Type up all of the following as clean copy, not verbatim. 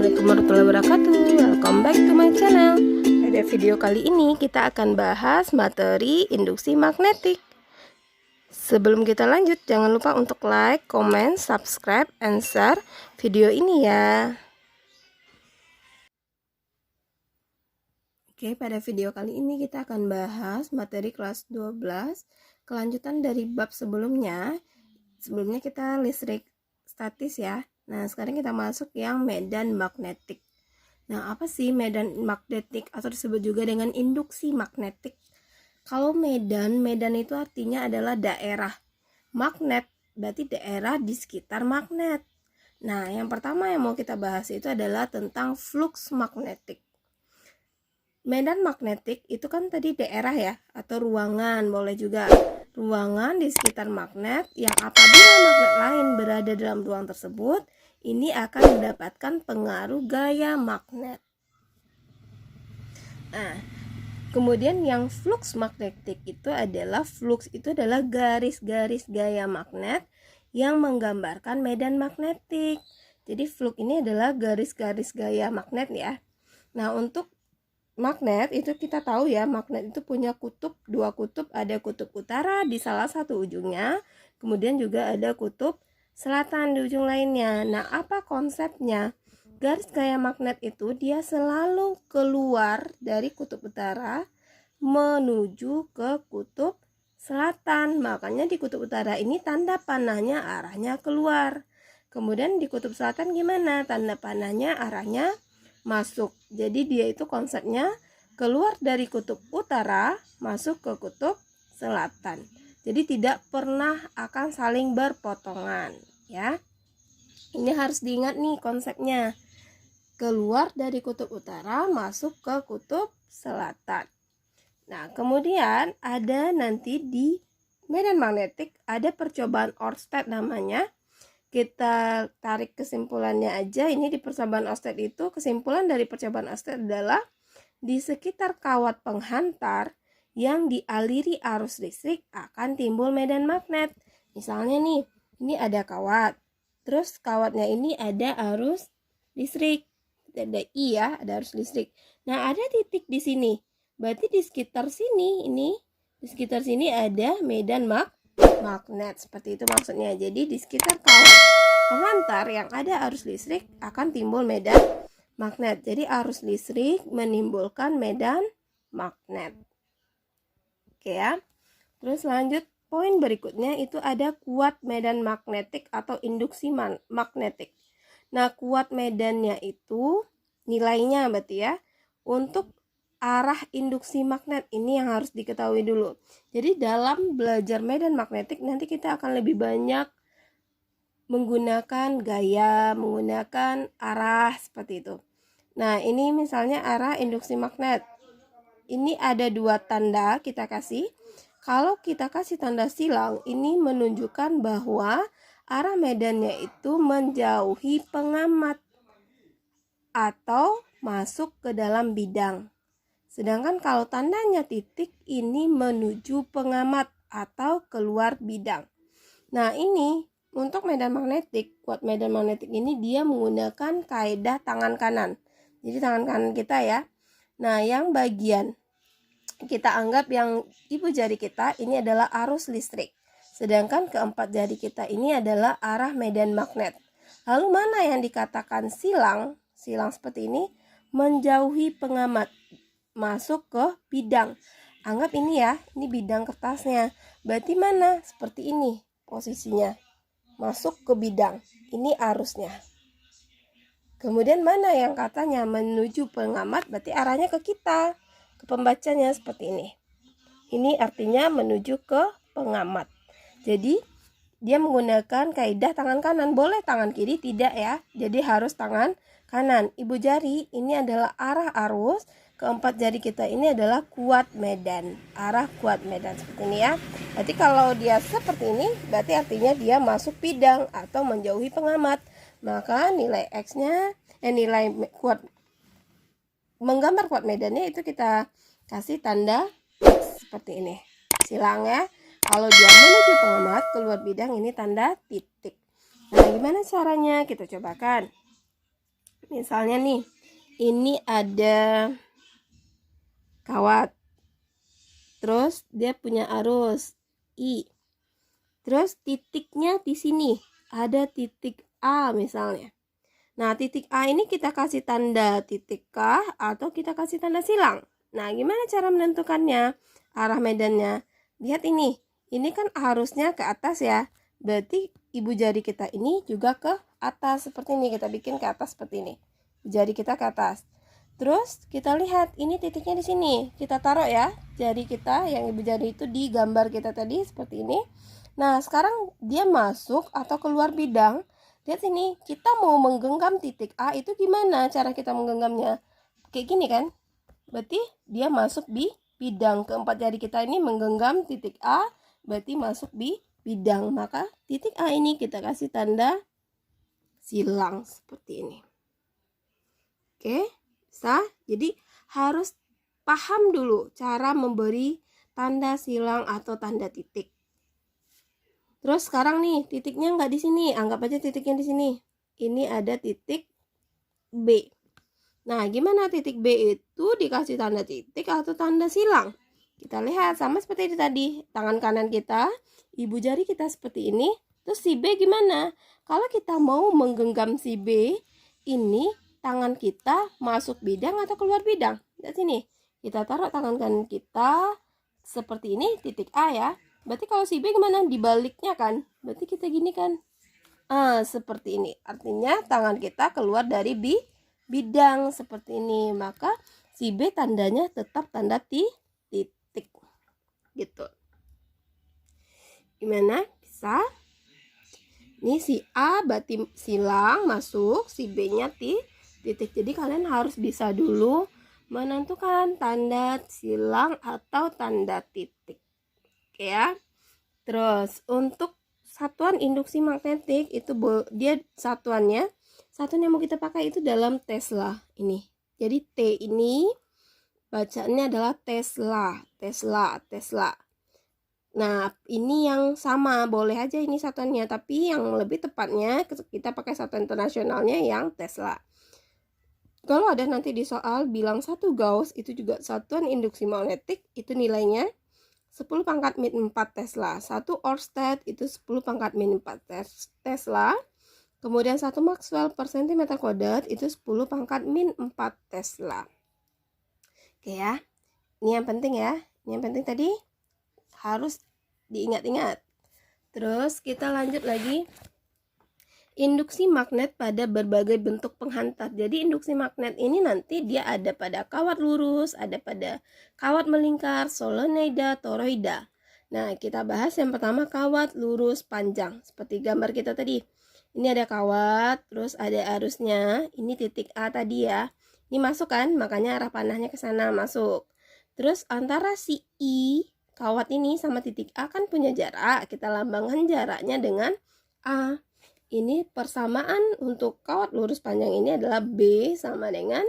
Assalamualaikum warahmatullahi wabarakatuh. Welcome back to my channel. Pada video kali ini kita akan bahas materi induksi magnetik. Sebelum kita lanjut, jangan lupa untuk like, comment, subscribe, and share video ini ya. Oke, pada video kali ini kita akan bahas materi kelas 12, kelanjutan dari bab sebelumnya. Sebelumnya kita listrik statis ya. Nah, sekarang kita masuk yang medan magnetik. Nah, apa sih medan magnetik atau disebut juga dengan induksi magnetik? Kalau medan itu artinya adalah daerah. Magnet berarti daerah di sekitar magnet. Nah, yang pertama yang mau kita bahas itu adalah tentang flux magnetik. Medan magnetik itu kan tadi daerah ya, atau ruangan, boleh juga. Ruangan di sekitar magnet yang apabila magnet lain berada dalam ruang tersebut, ini akan mendapatkan pengaruh gaya magnet. Nah, kemudian yang flux magnetik itu adalah garis-garis gaya magnet yang menggambarkan medan magnetik. Jadi flux ini adalah garis-garis gaya magnet ya. Nah, untuk magnet itu kita tahu ya, magnet itu punya dua kutub, ada kutub utara di salah satu ujungnya, kemudian juga ada kutub selatan di ujung lainnya. Nah, apa konsepnya? Garis gaya magnet itu dia selalu keluar dari kutub utara menuju ke kutub selatan. Makanya di kutub utara ini tanda panahnya arahnya keluar. Kemudian di kutub selatan gimana? Tanda panahnya arahnya masuk. Jadi dia itu konsepnya keluar dari kutub utara masuk ke kutub selatan. Jadi tidak pernah akan saling berpotongan ya. Ini harus diingat nih konsepnya. Keluar dari kutub utara masuk ke kutub selatan. Nah, kemudian ada nanti di medan magnetik ada percobaan Oersted namanya. Kita tarik kesimpulannya aja. Ini di percobaan Oersted itu, kesimpulan dari percobaan Oersted adalah di sekitar kawat penghantar yang dialiri arus listrik akan timbul medan magnet. Misalnya nih, ini ada kawat. Terus kawatnya ini ada arus listrik. Ada I ya, ada arus listrik. Nah, ada titik di sini. Berarti di sekitar sini di sekitar sini ada medan magnet, seperti itu maksudnya. Jadi di sekitar kawat penghantar yang ada arus listrik akan timbul medan magnet. Jadi arus listrik menimbulkan medan magnet. Oke ya. Terus lanjut poin berikutnya itu ada kuat medan magnetik atau induksi magnetik. Nah, kuat medannya itu nilainya berarti ya. Untuk arah induksi magnet ini yang harus diketahui dulu. Jadi dalam belajar medan magnetik nanti kita akan lebih banyak menggunakan gaya, menggunakan arah seperti itu. Nah, ini misalnya arah induksi magnet. Ini ada dua tanda kita kasih. Kalau kita kasih tanda silang, ini menunjukkan bahwa arah medannya itu menjauhi pengamat atau masuk ke dalam bidang. Sedangkan kalau tandanya titik, ini menuju pengamat atau keluar bidang. Nah, ini untuk medan magnetik, kuat medan magnetik ini dia menggunakan kaidah tangan kanan. Jadi tangan kanan kita ya. Nah, yang bagian kita anggap yang ibu jari kita ini adalah arus listrik. Sedangkan keempat jari kita ini adalah arah medan magnet. Lalu mana yang dikatakan silang? Silang seperti ini menjauhi pengamat, masuk ke bidang. Anggap ini ya, ini bidang kertasnya. Berarti mana? Seperti ini posisinya. Masuk ke bidang. Ini arusnya. Kemudian mana yang katanya menuju pengamat, berarti arahnya ke kita, ke pembacanya seperti ini. Ini artinya menuju ke pengamat. Jadi dia menggunakan kaidah tangan kanan. Boleh tangan kiri, tidak ya. Jadi harus tangan kanan. Ibu jari ini adalah arah arus. Keempat jari kita ini adalah kuat medan. Arah kuat medan seperti ini ya. Berarti kalau dia seperti ini, berarti artinya dia masuk bidang atau menjauhi pengamat. Maka nilai X-nya, nilai kuat, menggambar kuat medannya itu kita kasih tanda X seperti ini. Silang ya. Kalau dia menuju pengamat, keluar bidang, ini tanda titik. Nah, gimana caranya? Kita cobakan. Misalnya nih, ini ada kawat, terus dia punya arus I, terus titiknya di sini ada titik A misalnya. Nah, titik A ini kita kasih tanda titik K atau kita kasih tanda silang. Nah, gimana cara menentukannya? Arah medannya. Lihat ini kan arusnya ke atas ya. Berarti ibu jari kita ini juga ke atas seperti ini. Kita bikin ke atas seperti ini. Jari kita ke atas. Terus kita lihat ini titiknya di sini. Kita taruh ya jari kita yang ibu jari itu di gambar kita tadi seperti ini. Nah, sekarang dia masuk atau keluar bidang. Lihat sini, kita mau menggenggam titik A itu gimana cara kita menggenggamnya? Kayak gini kan? Berarti dia masuk di bidang. Keempat jari kita ini menggenggam titik A, berarti masuk di bidang. Maka titik A ini kita kasih tanda silang seperti ini. Oke, bisa? Jadi harus paham dulu cara memberi tanda silang atau tanda titik. Terus sekarang nih titiknya nggak di sini, anggap aja titiknya di sini. Ini ada titik B. Nah, gimana titik B itu dikasih tanda titik atau tanda silang? Kita lihat sama seperti itu tadi. Tangan kanan kita, ibu jari kita seperti ini. Terus si B gimana? Kalau kita mau menggenggam si B, ini tangan kita masuk bidang atau keluar bidang? Lihat sini. Kita taruh tangan kanan kita seperti ini, titik A ya. Berarti kalau si B gimana? Dibaliknya kan? Berarti kita gini kan? Seperti ini. Artinya tangan kita keluar dari bidang seperti ini. Maka si B tandanya tetap tanda titik. Gitu. Gimana? Bisa? Ini si A berarti silang masuk, si B-nya titik. Jadi kalian harus bisa dulu menentukan tanda silang atau tanda titik. Oke ya. Terus untuk satuan induksi magnetik itu dia satuan yang mau kita pakai itu dalam Tesla ini. Jadi T ini bacaannya adalah Tesla. Nah, ini yang sama, boleh aja ini satuannya, tapi yang lebih tepatnya kita pakai satuan internasionalnya yang Tesla. Kalau ada nanti di soal bilang 1 Gauss itu juga satuan induksi magnetik, itu nilainya 10 pangkat min 4 Tesla. 1 Oersted itu 10 pangkat min 4 Tesla. Kemudian 1 Maxwell per cm kuadrat itu 10 pangkat min 4 Tesla. Oke ya. Ini yang penting ya. Ini yang penting tadi harus diingat-ingat. Terus kita lanjut lagi. Induksi magnet pada berbagai bentuk penghantar. Jadi induksi magnet ini nanti dia ada pada kawat lurus, ada pada kawat melingkar, solenoida, toroida. Nah, kita bahas yang pertama kawat lurus panjang. Seperti gambar kita tadi. Ini ada kawat, terus ada arusnya. Ini titik A tadi ya. Ini masuk kan, makanya arah panahnya ke sana masuk. Terus antara si I, kawat ini sama titik A kan punya jarak. Kita lambangkan jaraknya dengan A. Ini persamaan untuk kawat lurus panjang ini adalah B sama dengan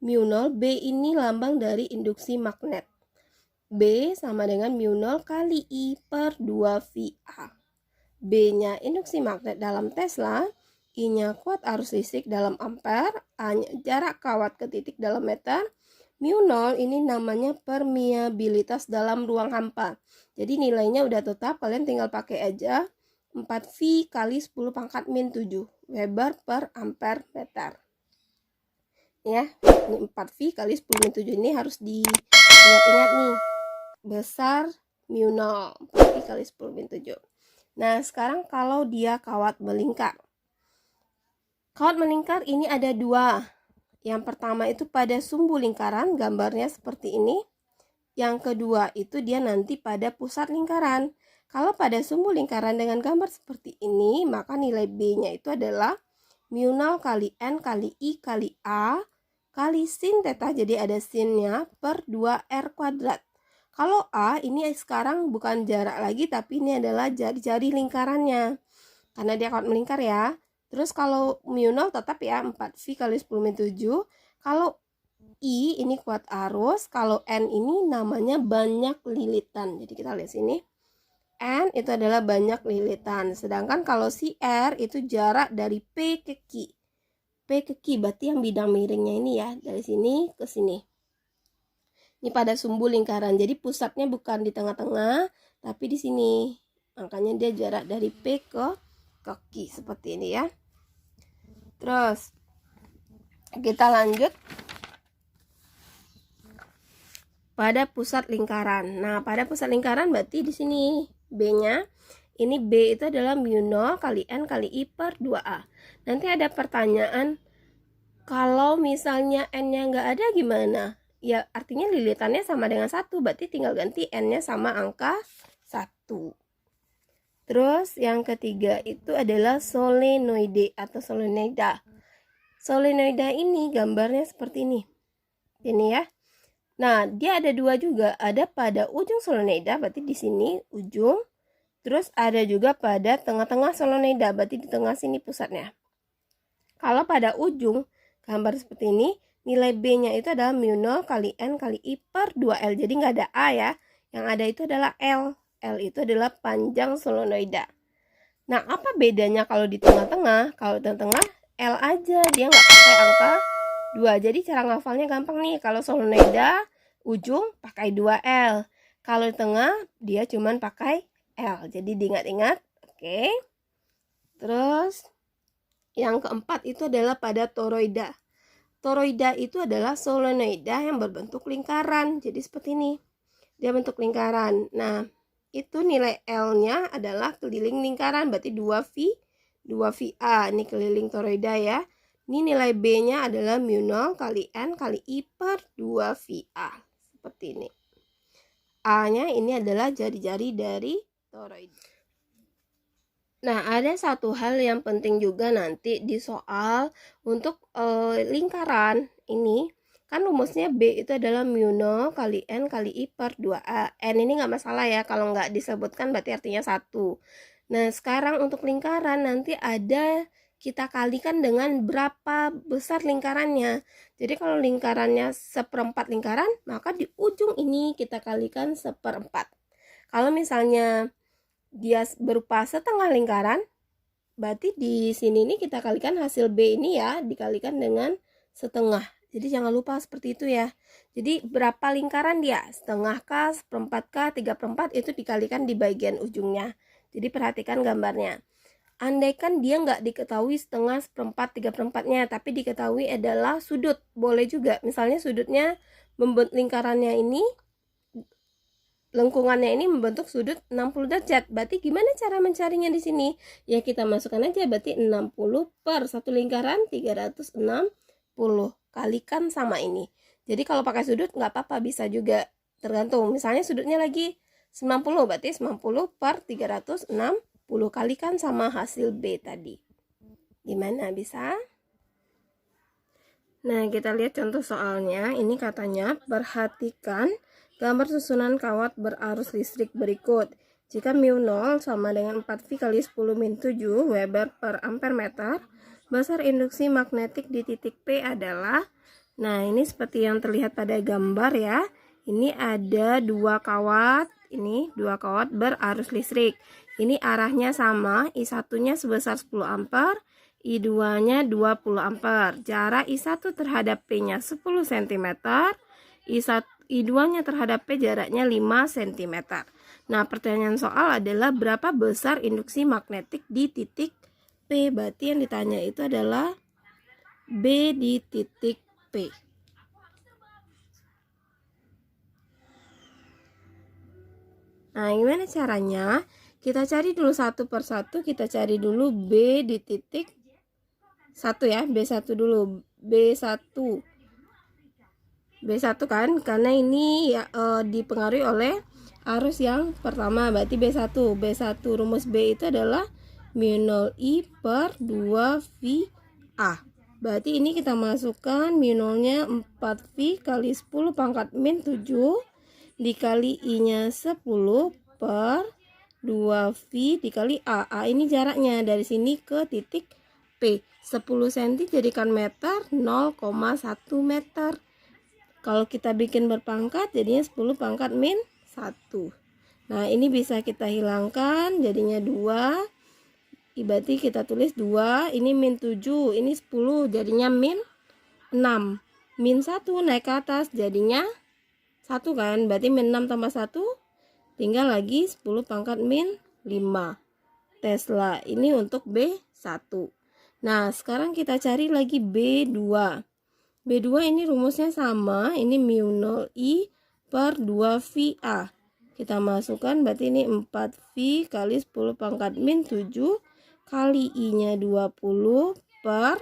mu0. B ini lambang dari induksi magnet. B sama dengan mu0 kali I per 2VA. B-nya induksi magnet dalam Tesla, I-nya kuat arus listrik dalam ampere, A-nya jarak kawat ke titik dalam meter, mu0 ini namanya permeabilitas dalam ruang hampa. Jadi nilainya udah tetap, kalian tinggal pakai aja 4V kali 10 pangkat min 7 Weber per ampere meter. Ya, ini 4V kali 10 min 7 ini harus diingat-ingat nih. Besar mu0, 4V kali 10 min 7. Nah, sekarang kalau dia kawat melingkar. Kawat melingkar ini ada dua. Yang pertama itu pada sumbu lingkaran, gambarnya seperti ini. Yang kedua itu dia nanti pada pusat lingkaran. Kalau pada sumbu lingkaran dengan gambar seperti ini, maka nilai B-nya itu adalah mu0 kali N kali I kali A kali sin theta, jadi ada sinnya, per 2R kuadrat. Kalau A ini sekarang bukan jarak lagi, tapi ini adalah jari-jari lingkarannya. Karena dia kawat melingkar ya. Terus kalau mu0 tetap ya 4V kali 10 min 7. Kalau I ini kuat arus, kalau N ini namanya banyak lilitan. Jadi kita lihat sini. N itu adalah banyak lilitan. Sedangkan kalau si R itu jarak dari P ke Q. P ke Q, berarti yang bidang miringnya ini ya, dari sini ke sini. Ini pada sumbu lingkaran, jadi pusatnya bukan di tengah-tengah, tapi di sini. Makanya dia jarak dari P ke Q, seperti ini ya. Terus, kita lanjut pada pusat lingkaran. Nah, pada pusat lingkaran berarti di sini B-nya. Ini B itu adalah mu0 kali N kali I per 2A. Nanti ada pertanyaan, kalau misalnya N-nya nggak ada gimana? Ya, artinya lilitannya sama dengan 1, berarti tinggal ganti N-nya sama angka 1. Terus yang ketiga itu adalah solenoide atau solenoida. Solenoida ini gambarnya seperti ini. Ini ya. Nah, dia ada dua juga. Ada pada ujung solenoida, berarti di sini ujung. Terus ada juga pada tengah-tengah solenoida, berarti di tengah sini pusatnya. Kalau pada ujung, gambar seperti ini, nilai B-nya itu adalah mu0 kali N kali I per 2L. Jadi nggak ada A ya. Yang ada itu adalah L. L itu adalah panjang solenoida. Nah, apa bedanya kalau di tengah-tengah? Kalau di tengah, L aja. Dia nggak pakai angka 2. Jadi cara ngafalnya gampang nih. Kalau solenoida, ujung pakai 2L. Kalau di tengah, dia cuman pakai L. Jadi diingat-ingat. Oke. Terus yang keempat itu adalah pada toroida. Toroida itu adalah solenoida yang berbentuk lingkaran. Jadi seperti ini. Dia bentuk lingkaran. Nah, itu nilai L-nya adalah keliling lingkaran. Berarti 2VA. Ini keliling toroida ya. Ini nilai B-nya adalah mu0 kali N kali I per 2VA. Seperti ini. A-nya ini adalah jari-jari dari toroid. Nah, ada satu hal yang penting juga nanti di soal untuk lingkaran ini. Kan rumusnya B itu adalah mu0 kali N kali I per 2A. N ini nggak masalah ya, kalau nggak disebutkan berarti artinya 1. Nah, sekarang untuk lingkaran nanti ada kita kalikan dengan berapa besar lingkarannya. Jadi kalau lingkarannya seperempat lingkaran, maka di ujung ini kita kalikan seperempat. Kalau misalnya dia berupa setengah lingkaran, berarti di sini ini kita kalikan hasil B ini ya, dikalikan dengan setengah. Jadi jangan lupa seperti itu ya. Jadi berapa lingkaran dia? Setengah kah, seperempat kah, 3/4 itu dikalikan di bagian ujungnya. Jadi perhatikan gambarnya. Andaikan dia nggak diketahui setengah, seperempat, 3/4-nya, tapi diketahui adalah sudut, boleh juga. Misalnya sudutnya membentuk lingkarannya ini, lengkungannya ini membentuk sudut 60 derajat. Berarti gimana cara mencarinya di sini? Ya kita masukkan aja, berarti 60 per satu lingkaran 360. Kalikan sama ini. Jadi kalau pakai sudut nggak apa-apa, bisa juga. Tergantung. Misalnya sudutnya lagi 90, berarti 90 per 360. Kalikan sama hasil B tadi. Gimana, bisa? Nah, kita lihat contoh soalnya. Ini katanya, perhatikan gambar susunan kawat berarus listrik berikut. Jika mu0 sama dengan 4V kali 10-7 Weber per ampere meter, besar induksi magnetik di titik P adalah, nah ini seperti yang terlihat pada gambar ya. Ini ada dua kawat, ini dua kawat berarus listrik. Ini arahnya sama, I1-nya sebesar 10 ampere, I2-nya 20 ampere. Jarak I1 terhadap P-nya 10 cm, I2-nya terhadap P jaraknya 5 cm. Nah, pertanyaan soal adalah berapa besar induksi magnetik di titik P. Berarti yang ditanya itu adalah B di titik P. Nah, gimana caranya? Kita cari dulu satu per satu. Kita cari dulu B di titik 1 ya. B1 dulu. B1 kan, karena ini ya, dipengaruhi oleh arus yang pertama. Berarti B1. Rumus B itu adalah mu0I per 2VA. Berarti ini kita masukkan mu0-nya 4V kali 10 pangkat min 7 dikali I-nya 10 per 2V dikali A. A ini jaraknya dari sini ke titik P. 10 cm jadikan meter, 0,1 meter. Kalau kita bikin berpangkat jadinya 10 pangkat min 1. Nah, ini bisa kita hilangkan, jadinya 2. Berarti kita tulis 2, ini min 7, ini 10, jadinya min 6. Min 1 naik ke atas, jadinya 1 kan, berarti min 6 tambah 1, tinggal lagi 10 pangkat min 5 Tesla. Ini untuk B1. Nah, sekarang kita cari lagi B2. B2 ini rumusnya sama, ini mu 0 I per 2 VA. Kita masukkan, berarti ini 4V kali 10 pangkat min 7 kali I-nya 20 per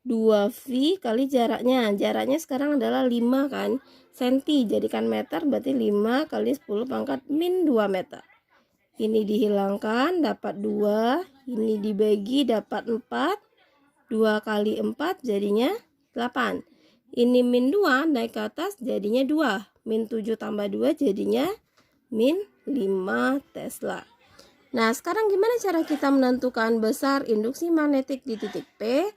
2V kali jaraknya. Jaraknya sekarang adalah 5 kan, senti, jadikan meter, berarti 5 kali 10 pangkat min 2 meter. Ini dihilangkan, dapat 2, ini dibagi dapat 4, 2 kali 4 jadinya 8. Ini min 2 naik ke atas jadinya 2. Min 7 tambah 2 jadinya min 5 Tesla. Nah, sekarang gimana cara kita menentukan besar induksi magnetik di titik P?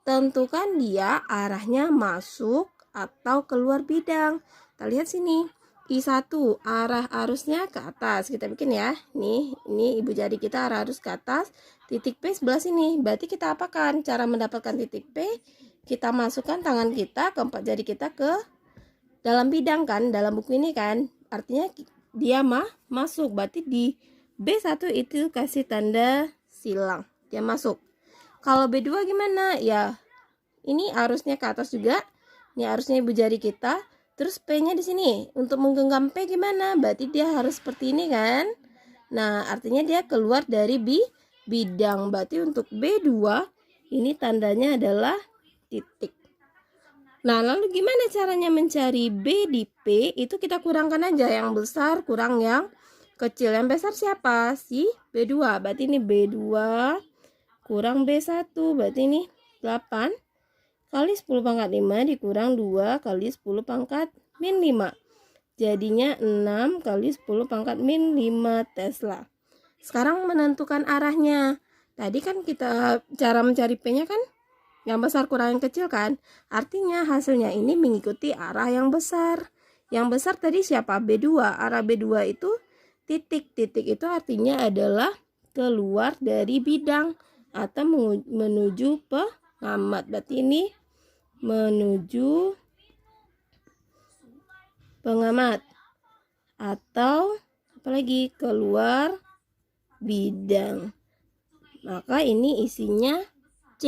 Tentukan dia arahnya masuk atau keluar bidang. Kita lihat sini. I1 arah arusnya ke atas. Kita bikin ya. Ini ibu jari kita arah arus ke atas. Titik P sebelah sini. Berarti kita apakan? Cara mendapatkan titik P, kita masukkan tangan kita, keempat jari kita ke dalam bidang kan, dalam buku ini kan. Artinya dia masuk. Berarti di B1 itu kasih tanda silang. Dia masuk. Kalau B2 gimana? Ya, ini arusnya ke atas juga. Ini arusnya ibu jari kita. Terus P-nya di sini. Untuk menggenggam P gimana? Berarti dia harus seperti ini kan? Nah, artinya dia keluar dari bidang. Berarti untuk B2 ini tandanya adalah titik. Nah, lalu gimana caranya mencari B di P? Itu kita kurangkan aja, yang besar kurang yang kecil. Yang besar siapa? Si B2. Berarti ini B2 kurang B1. Berarti ini 8 kali 10 pangkat 5 dikurang 2 kali 10 pangkat min 5. Jadinya 6 kali 10 pangkat min 5 Tesla. Sekarang menentukan arahnya. Tadi kan kita cara mencari P-nya kan yang besar kurang yang kecil kan. Artinya hasilnya ini mengikuti arah yang besar. Yang besar tadi siapa? B2. Arah B2 itu titik. Titik itu artinya adalah keluar dari bidang atau menuju pengamat. Berarti ini menuju pengamat atau apalagi keluar bidang. Maka ini isinya C.